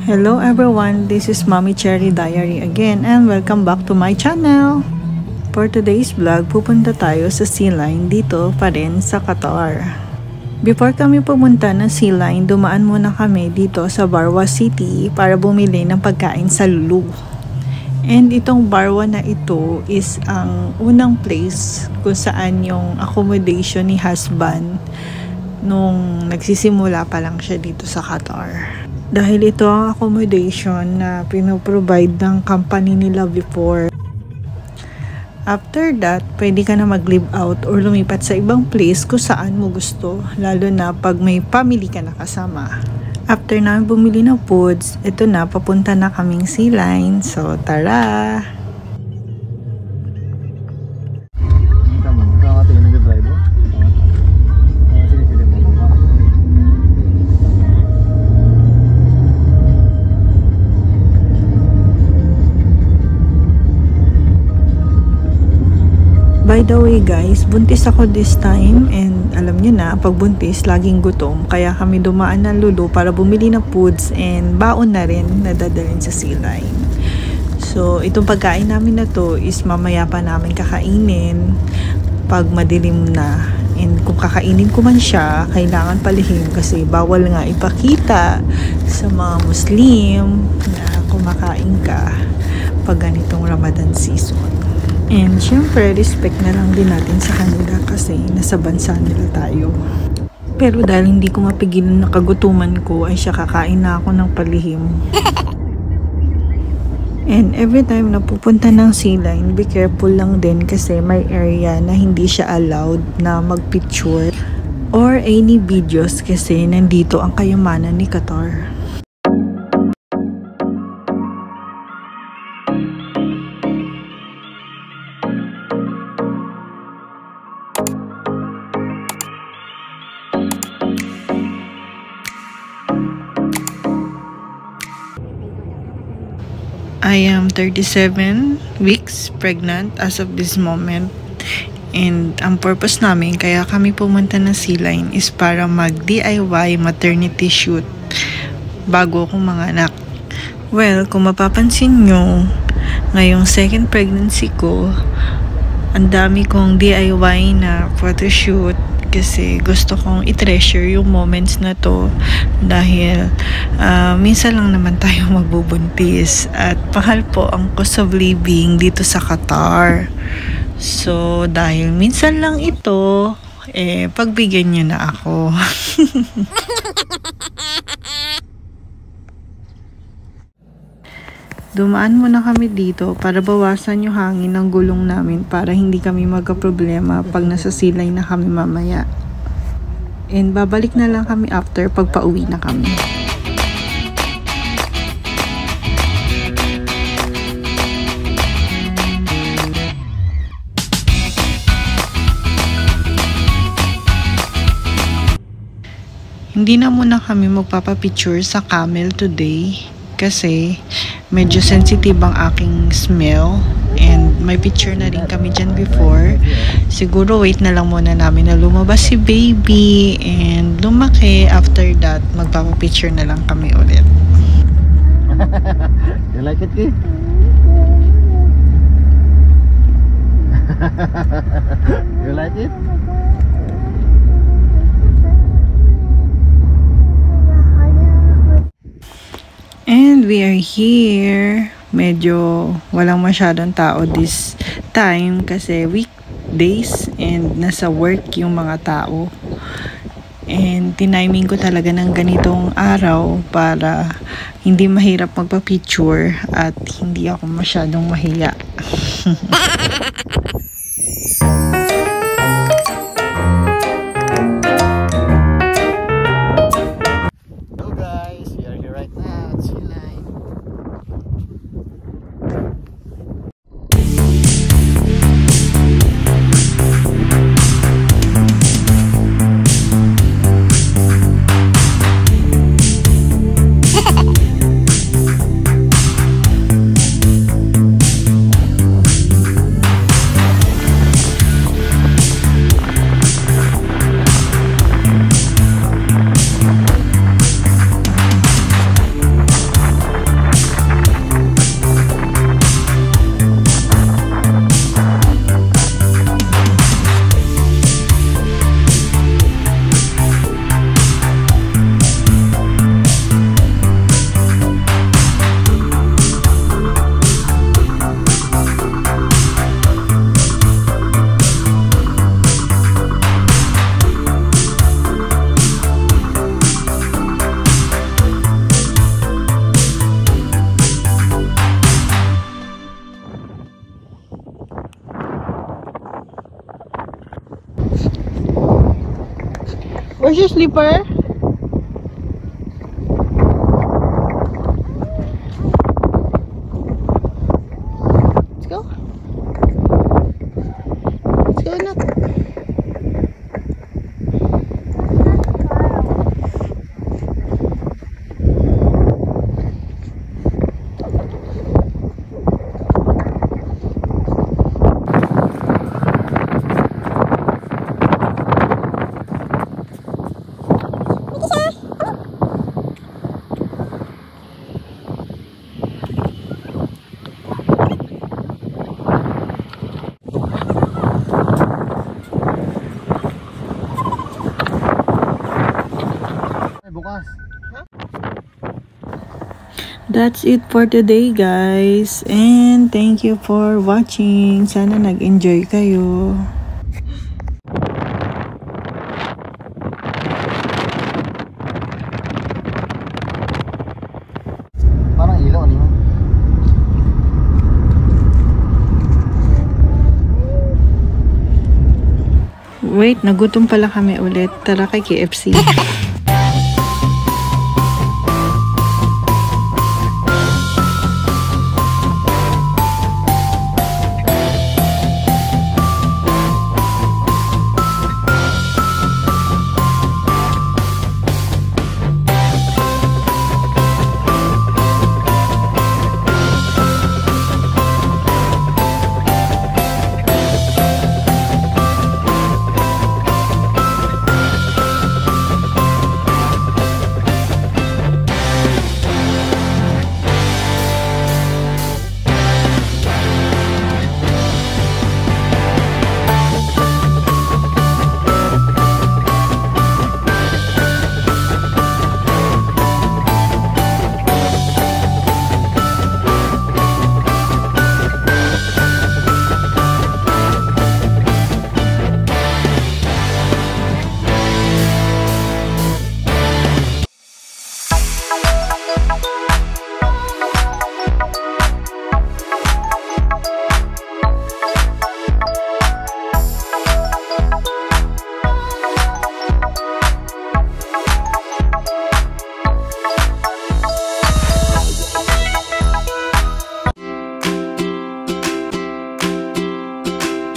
Hello everyone, this is Mommy Cherry Diary again and welcome back to my channel. For today's vlog, pupunta tayo sa Sea Line dito pa rin sa Qatar. Before kami pumunta ng Sea Line, dumaan muna kami dito sa Barwa City para bumili ng pagkain sa Lulu. And itong Barwa na ito is ang unang place kung saan yung accommodation ni husband nung nagsisimula pa lang siya dito sa Qatar. Dahil ito ang accommodation na pinoprovide ng company nila before. After that, pwede ka na mag-live out or lumipat sa ibang place kung saan mo gusto, lalo na pag may family ka na kasama. After namin bumili ng foods, ito na, papunta na kaming Sea Line. So, tara! By the way guys, buntis ako this time and alam nyo na, pag buntis, laging gutom. Kaya kami dumaan ng Lulu para bumili ng foods and baon na rin na dadalhin sa Sea Line. So, itong pagkain namin na to is mamaya pa namin kakainin pag madilim na. And kung kakainin ko man siya, kailangan palihim kasi bawal nga ipakita sa mga Muslim na kumakain ka pag ganitong Ramadan season. And syempre, respect na lang din natin sa kanila kasi nasa bansa nila tayo. Pero dahil hindi ko mapigilan na kagutuman ko, ay siya kakain na ako ng palihim. And every time na pupunta ng Sea Line, be careful lang din kasi may area na hindi siya allowed na magpicture or any videos kasi nandito ang kayamanan ni Qatar. I am 37 weeks pregnant as of this moment. And ang purpose namin kaya kami pumunta ng Sea Line is para mag-DIY maternity shoot bago akong manganak. Well, kung mapapansin nyo, ngayong second pregnancy ko, ang dami kong DIY na photoshoot kasi gusto kong i-treasure yung moments na to dahil minsan lang naman tayo magbubuntis at mahal po ang cost of living dito sa Qatar. So, dahil minsan lang ito, pagbigyan nyo na ako. Dumaan muna kami dito para bawasan yung hangin ng gulong namin para hindi kami magka-problema pag nasa Sea Line na kami mamaya. And babalik na lang kami after pag pauwi na kami. Hindi na muna kami magpapapicture sa camel today kasi medyo sensitive ang aking smell and may picture na rin kami dyan before. Siguro wait na lang muna namin na lumabas si baby and lumaki. After that, magpapapicture na lang kami ulit. You like it, Ki? You like it? And we are here. Medyo walang masyadong tao this time kasi weekdays and nasa work yung mga tao. And tiniming ko talaga ng ganitong araw para hindi mahirap magpa-picture at hindi ako masyadong mahiya. slipper? Let's go. Let's go, anak. Bukas. That's it for today, guys. And thank you for watching. Sana nag-enjoy kayo. Parang ilaw niyo. Wait, nagutom pala kami ulit. Tara kay KFC.